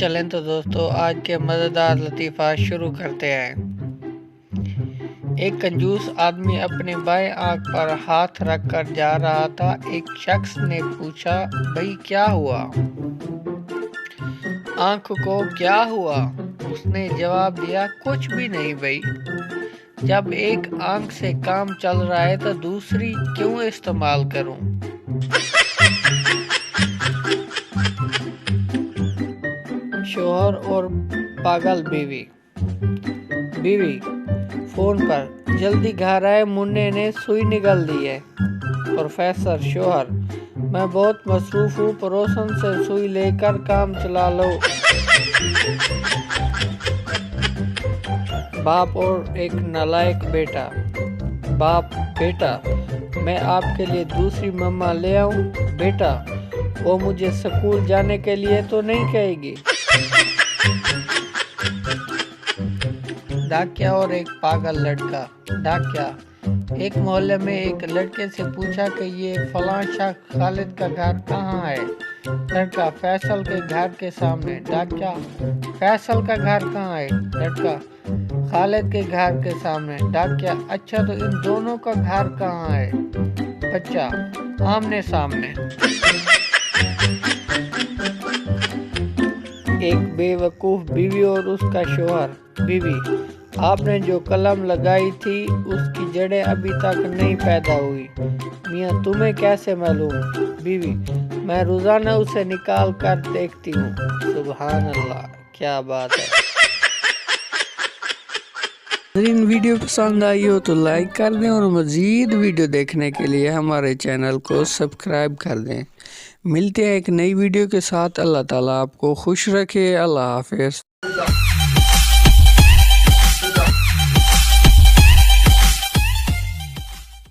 चलें तो दोस्तों आज के मज़ेदार लतीफ़ा शुरू करते हैं। एक कंजूस आदमी अपने बाएं आंख पर हाथ रख कर जा रहा था। एक शख्स ने पूछा, भाई क्या हुआ? आंख को क्या हुआ? उसने जवाब दिया, कुछ भी नहीं भाई। जब एक आंख से काम चल रहा है तो दूसरी क्यों इस्तेमाल करूं? शोहर और पागल बीवी। बीवी फोन पर, जल्दी घर आए, मुन्ने ने सुई निकाल दी है। प्रोफेसर। शोहर, मैं बहुत मसरूफ हूँ, पड़ोसन से सुई लेकर काम चला लो। बाप और एक नालायक बेटा। बाप, बेटा मैं आपके लिए दूसरी मम्मा ले आऊं? बेटा, वो मुझे स्कूल जाने के लिए तो नहीं कहेगी। डाकिया और एक पागल लड़का। डाकिया, एक मोहल्ले में एक लड़के से पूछा कि ये फलां शाह खालिद का घर कहाँ है? लड़का, फैसल के घर के सामने। डाकिया, फैसल का घर कहाँ है? लड़का, खालिद के घर के सामने। डाकिया, अच्छा तो इन दोनों का घर कहाँ है? बच्चा, आमने सामने। एक बेवकूफ बीवी और उसका शोहर। बीवी, आपने जो कलम लगाई थी उसकी जड़ें अभी तक नहीं पैदा हुई। मियाँ, तुम्हें कैसे मालूम? बीवी, मैं रोजाना उसे निकाल कर देखती हूँ। सुभान अल्लाह, क्या बात है। इन वीडियो पसंद आई हो तो लाइक कर दें और मज़ीद वीडियो देखने के लिए हमारे चैनल को सब्सक्राइब कर दें। मिलते हैं एक नई वीडियो के साथ। अल्लाह ताला आपको खुश रखे। अल्लाह हाफिज़।